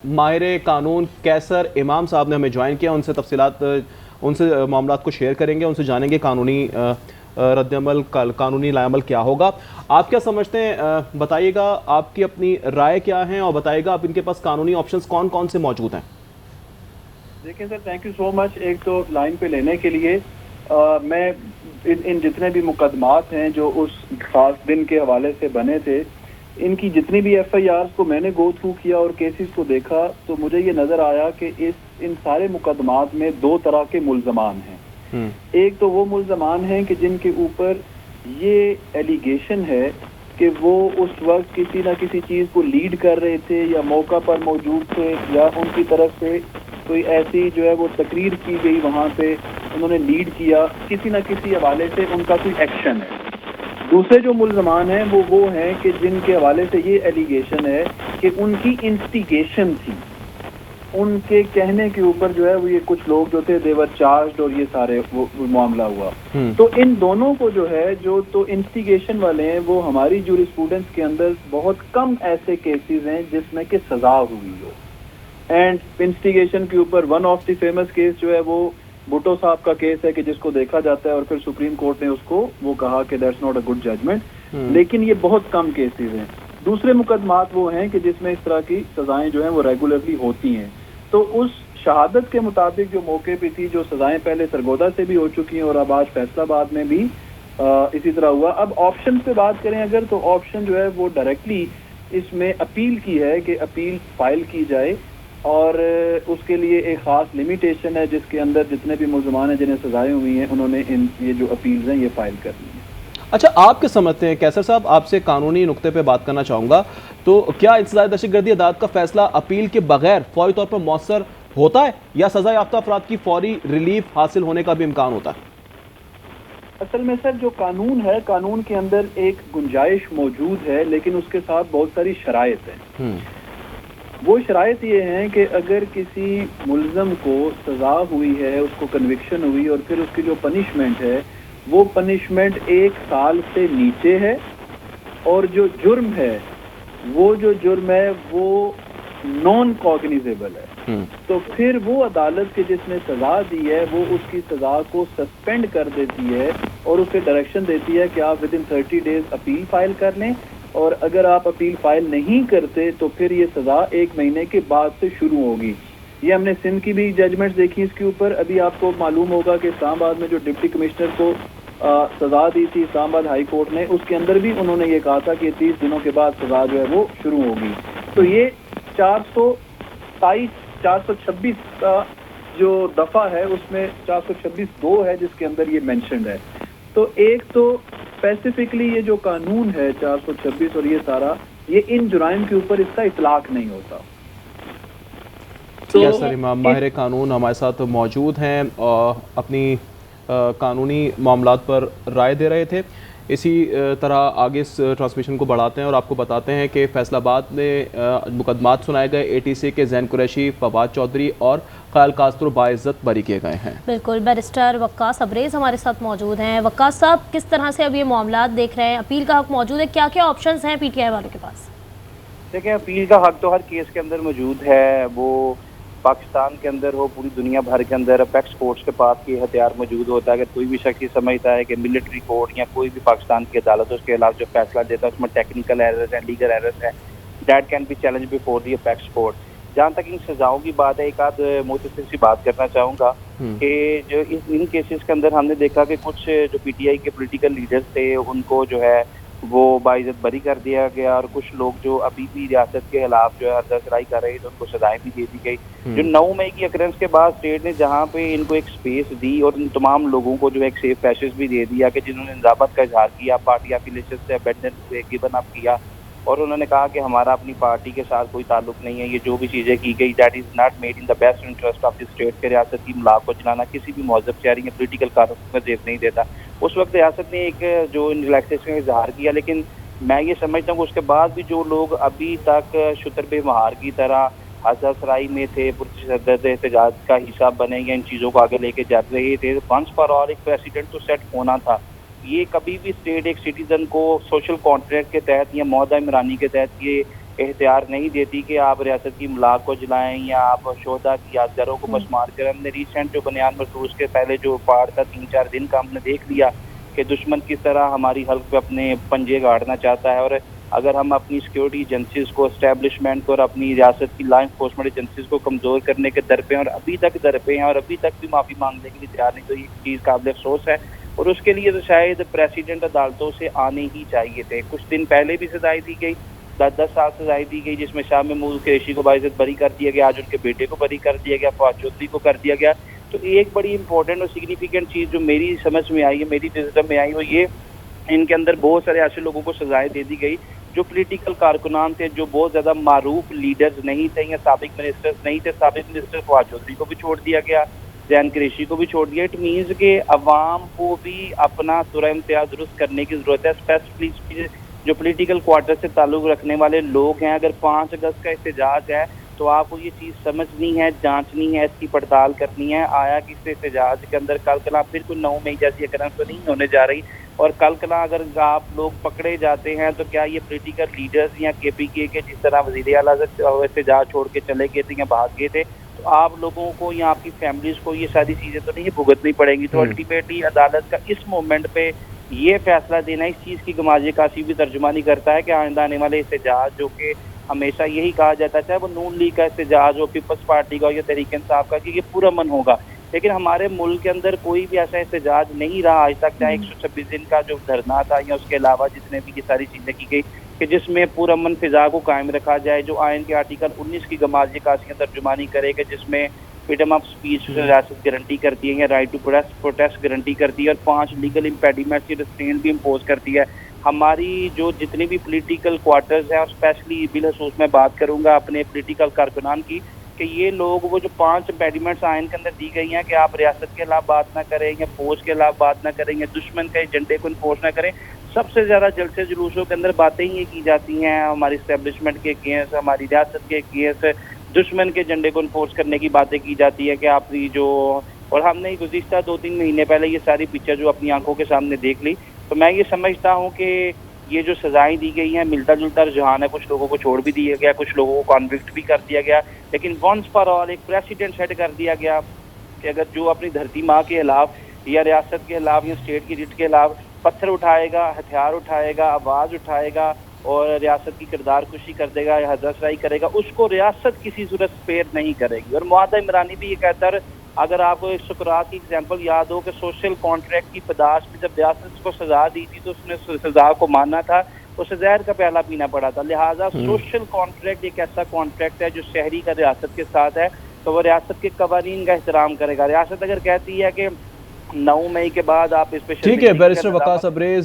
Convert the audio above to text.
माहिर कानून कैसर इमाम साहब ने हमें ज्वाइन किया। उनसे तफसीलात, उनसे मामलात को शेयर करेंगे, उनसे जानेंगे कानूनी रद्दअमल, कानूनी लायमल क्या होगा। आप क्या समझते हैं, बताइएगा, आपकी अपनी राय क्या है और बताइएगा आप इनके पास कानूनी ऑप्शंस कौन कौन से मौजूद हैं। देखिए sir, thank you so much एक तो लाइन पे लेने के लिए। मैं इन जितने भी मुकदमात हैं जो उस खास दिन के हवाले से बने थे, इनकी जितनी भी FIRs को मैंने गो थ्रू किया और केसेस को देखा, तो मुझे ये नज़र आया कि इन सारे मुकदमात में दो तरह के मुल्ज़मान हैं। एक तो वो मुल्ज़मान हैं कि जिनके ऊपर ये एलिगेशन है कि वो उस वक्त किसी ना किसी चीज़ को लीड कर रहे थे या मौका पर मौजूद थे, या उनकी तरफ से कोई ऐसी जो है वो तकरीर की गई, वहाँ पे उन्होंने लीड किया, किसी ना किसी हवाले से उनका कोई एक्शन है। दूसरे जो मुल्ज़मान हैं वो हैं कि जिनके हवाले से ये एलिगेशन है कि उनकी इंस्टिगेशन थी, उनके कहने के ऊपर जो है वो ये कुछ लोग जो थे देवर चार्ज्ड और ये सारे वो मामला हुआ। तो इन दोनों को जो है, जो तो इंस्टिगेशन वाले हैं, वो हमारी जूरिस्प्रूडेंस के अंदर बहुत कम ऐसे केसेस हैं जिसमें कि सजा हुई हो। एंड इंस्टिगेशन के ऊपर one of the famous case जो है वो भुट्टो साहब का केस है कि जिसको देखा जाता है और फिर सुप्रीम कोर्ट ने उसको वो कहा कि that's not a good judgment, लेकिन ये बहुत कम केसेस हैं। दूसरे मुकदमात वो हैं कि जिसमें इस तरह की सजाएं जो हैं वो रेगुलरली होती हैं। तो उस शहादत के मुताबिक जो मौके पे थी, जो सजाएं पहले सरगोदा से भी हो चुकी हैं और अब आज फैसलाबाद में भी इसी तरह हुआ। अब ऑप्शन पे बात करें अगर, तो ऑप्शन जो है वो डायरेक्टली इसमें अपील की है कि अपील फाइल की जाए, और उसके लिए एक ख़ास लिमिटेशन है जिसके अंदर जितने भी मुल्ज़मान हैं जिन्हें सजाएं हुई हैं, उन्होंने ये जो अपील्स हैं ये फाइल करनी है। अच्छा, आप क्या समझते हैं कैसर साहब, आपसे कानूनी नुक्ते पे बात करना चाहूँगा, तो क्या इंसदाद दहशतगर्दी अदालत का फैसला अपील के बगैर फौरी तौर पर मौसर होता है, या सजा याफ्ता अफराद की फौरी रिलीफ हासिल होने का भी इम्कान होता है? असल में सर, जो कानून है, कानून के अंदर एक गुंजाइश मौजूद है, लेकिन उसके साथ बहुत सारी शराइत हैं। वो शराइत ये हैं कि अगर किसी मुल्ज़म को सज़ा हुई है, उसको कन्विक्शन हुई, और फिर उसकी जो पनिशमेंट है वो पनिशमेंट 1 साल से नीचे है, और जो जुर्म है वो नॉन कॉग्निजेबल है, तो फिर वो अदालत के जिसने सज़ा दी है वो उसकी सज़ा को सस्पेंड कर देती है और उसे डायरेक्शन देती है कि आप विदिन 30 डेज अपील फाइल कर लें, और अगर आप अपील फाइल नहीं करते तो फिर ये सज़ा 1 महीने के बाद से शुरू होगी। ये हमने सिंध की भी जजमेंट्स देखी इसके ऊपर। अभी आपको मालूम होगा कि इस्लामाबाद में जो डिप्टी कमिश्नर को सज़ा दी थी इस्लामाबाद हाई कोर्ट ने, उसके अंदर भी उन्होंने ये कहा था कि 30 दिनों के बाद सज़ा जो है वो शुरू होगी। तो ये 426 का जो दफ़ा है उसमें 426(2) है जिसके अंदर ये मेंशन्ड है। तो एक तो स्पेसिफिकली ये जो कानून है 426 और ये सारा, ये इन जुराइम के ऊपर इसका इतलाक नहीं होता। तो सर, इमाम माहिर कानून हमारे साथ मौजूद हैं और अपनी कानूनी मामलात पर राय दे रहे थे। इसी तरह आगे इस ट्रांसमिशन को बढ़ाते हैं और आपको बताते हैं कि फैसलाबाद में मुकदमात सुनाए गए ATC के जैन कुरैशी, फवाद चौधरी और ख्याल कास्त्रो बाइज्जत बरी किए गए हैं। बिल्कुल, बैरिस्टर वक्कास अब्रेज़ हमारे साथ मौजूद हैं। वक्कास साहब, किस तरह से अब ये मामलात देख रहे हैं? अपील का हक मौजूद है, क्या क्या ऑप्शंस हैं PTI वालों के पास? देखिए, अपील का हक तो हर केस के अंदर मौजूद है, वो पाकिस्तान के अंदर हो, पूरी दुनिया भर के अंदर अपेक्स कोर्ट्स के पास ये हथियार मौजूद होता है। अगर कोई भी शख्स समझता है कि मिलिट्री कोर्ट या कोई भी पाकिस्तान की अदालत उसके खिलाफ जो फैसला देता है उसमें टेक्निकल एरर्स हैं, लीगल एरर्स हैं, that can be challenge before the apex court. जहाँ तक इन सजाओं की बात है, एक आध मुख्तसर सी बात करना चाहूँगा कि जो इन केसेस के अंदर हमने देखा कि कुछ जो PTI के पोलिटिकल लीडर्स थे उनको जो है वो बाइज्जत बरी कर दिया गया, और कुछ लोग जो अभी भी रियासत के खिलाफ जो है हरदर्सराई कर रहे थे उनको सजाएं भी दे दी गई। जो 9 मई की अकरेंस के बाद स्टेट ने जहाँ पे इनको एक स्पेस दी और इन तमाम लोगों को जो एक सेफ पैसेज भी दे दिया कि जिन्होंने निजामत का इजहार किया, पार्टी एफिलिएशन से अबेंडन गिवन अप किया, और उन्होंने कहा कि हमारा अपनी पार्टी के साथ कोई ताल्लुक नहीं है, ये जो भी चीज़ें की गई that is not made in the best interest of the state, के रियासत की मुलाक को चलाना किसी भी महजब शहरी या पोलिटिकल कानून में जेब नहीं देता। उस वक्त रियासत ने एक जो रिलैक्सेशन का इजहार किया, लेकिन मैं ये समझता हूँ कि उसके बाद भी जो लोग अभी तक शुतर महार की तरह हरदर्सराई में थे, पुरशद्दत एहतजाज का हिस्सा बने या इन चीज़ों को आगे लेके जा रहे थे, वंस फॉर ऑल एक प्रेसिडेंट तो सेट होना था। ये कभी भी स्टेट एक सिटीजन को सोशल कॉन्ट्रैक्ट के तहत या मौदा इमरानी के तहत ये इख्तियार नहीं देती कि आप रियासत की मुलाक को जलाएं या आप शोहदा की यादगारों को मसमार करें। हमने रिसेंट जो बनियान मरसूस के पहले जो पार्ट था 3-4 दिन का, हमने देख लिया कि दुश्मन किस तरह हमारी हल्क पे अपने पंजे गाड़ना चाहता है। और अगर हम अपनी सिक्योरिटी एजेंसीज को, एस्टेब्लिशमेंट को और अपनी रियासत की लॉ इन्फोर्समेंट एजेंसीज को कमज़ोर करने के दर पे हैं और अभी तक दर पे हैं और अभी तक भी माफ़ी मांगने के लिए तैयार नहीं, तो ये चीज़ काबिल अफसोस है। और उसके लिए तो शायद प्रेसिडेंट अदालतों से आने ही चाहिए थे। कुछ दिन पहले भी सजाएं दी गई, 10-10 साल सजाएं दी गई, जिसमें शाह महमूद कुरैशी को बाइज्जत बरी कर दिया गया, आज उनके बेटे को बरी कर दिया गया, फवाद चौधरी को कर दिया गया। तो एक बड़ी इंपॉर्टेंट और सिग्निफिकेंट चीज़ जो मेरी समझ में आई है, मेरी विज़डम में आई, वो ये इनके अंदर बहुत सारे ऐसे लोगों को सजाएं दे दी गई जो पॉलिटिकल कारकुनान थे, जो बहुत ज़्यादा मारूफ लीडर्स नहीं थे या साबिक मिनिस्टर्स नहीं थे। साबिक मिनिस्टर फवाद चौधरी को भी छोड़ दिया गया, जैन कुरैशी को भी छोड़ दिया। इट मीन्स के अवाम को भी अपना सुरह इम्तियाज दुरुस्त करने की ज़रूरत है। स्पेसिफिकली जो पॉलिटिकल क्वार्टर से ताल्लुक़ रखने वाले लोग हैं, अगर 5 अगस्त का एहतजाज है तो आपको ये चीज़ समझनी है, जांचनी है, इसकी पड़ताल करनी है। आया कि इस एहतजाज के अंदर कल कला फिर कोई 9 मई जैसी अकरंस तो नहीं होने जा रही, और कल कला अगर आप लोग पकड़े जाते हैं तो क्या ये पॉलिटिकल लीडर्स या KPK के जिस तरह वज़ीर आला एहतजाज छोड़ के चले गए थे या भाग गए थे, तो आप लोगों को या आपकी फैमिलीज़ को ये सारी चीज़ें तो नहीं भुगतनी पड़ेंगी। तो अल्टीमेटली अदालत का इस मोमेंट पे ये फैसला देना इस चीज़ की गमाज़े कासी भी तर्जुमानी करता है कि आइंदा आने वाले एहतजाज, जो कि हमेशा यही कहा जाता है, चाहे वो नून लीग का एहतजाज हो, पीपल्स पार्टी का हो या तहरीक इंसाफ का, कि ये पूरा मन होगा। लेकिन हमारे मुल्क के अंदर कोई भी ऐसा एहतजाज नहीं रहा आज तक, चाहे 126 दिन का जो धरना था या उसके अलावा जितने भी ये सारी चीज़ें की गई कि जिसमें पूरा अमन फिजा को कायम रखा जाए, जो आयन के आर्टिकल 19 की गमाज़े कासी तर्जुमानी करे कि जिसमें फ्रीडम ऑफ स्पीच रियासत गारंटी करती है या राइट टू प्रोटेस्ट गारंटी करती है और 5 लीगल इम्पेडिमेंट्स की रेस्ट्रेंट भी इम्पोज करती है। हमारी जो जितने भी पॉलिटिकल क्वार्टर्स हैं, और स्पेशली बिलखसूस मैं बात करूंगा अपने पॉलिटिकल कारकुनान की, कि ये लोग वो जो 5 इम्पेडिमेंट्स आयन के अंदर दी गई हैं कि आप रियासत के खिलाफ बात ना करें या फौज के खिलाफ बात ना करें या दुश्मन के एजेंडे को इन्फोर्स ना करें, सबसे ज़्यादा जलसे जुलूसों के अंदर बातें ही ये की जाती हैं हमारी इस्टेब्लिशमेंट के अगेंस्ट, हमारी रियासत के अगेंस्ट, दुश्मन के एजेंडे को इन्फोर्स करने की बातें की जाती है कि आपकी जो, और हमने गुज़िश्ता 2-3 महीने पहले ये सारी पिक्चर जो अपनी आंखों के सामने देख ली। तो मैं ये समझता हूँ कि ये जो सजाएं दी गई हैं मिलता जुलता रुझान है, कुछ लोगों को छोड़ भी दिया गया, कुछ लोगों को कॉन्विक्ट भी कर दिया गया, लेकिन वंस फॉर ऑल एक प्रेसिडेंट सेट कर दिया गया कि अगर जो अपनी धरती माँ के खिलाफ या रियासत के खिलाफ या स्टेट की रिट के खिलाफ पत्थर उठाएगा, हथियार उठाएगा, आवाज़ उठाएगा और रियासत की किरदार कुशी कर देगा या हदसराई करेगा, उसको रियासत किसी सूरत स्पेयर नहीं करेगी। और मुआहदा इमरानी भी ये कहता है, अगर आपको एक सुकरात की एग्जांपल याद हो कि सोशल कॉन्ट्रैक्ट की पदाश में जब रियासत को सजा दी थी तो उसने सजा को माना था, उसे जहर का प्याला पीना पड़ा था। लिहाजा सोशल कॉन्ट्रैक्ट एक ऐसा कॉन्ट्रैक्ट है जो शहरी का रियासत के साथ है, तो वो रियासत के कवानीन का एहतराम करेगा। रियासत अगर कहती है कि 9 मई के बाद आप इस पे, ठीक है बैरिस्टर वकास अब्रेज,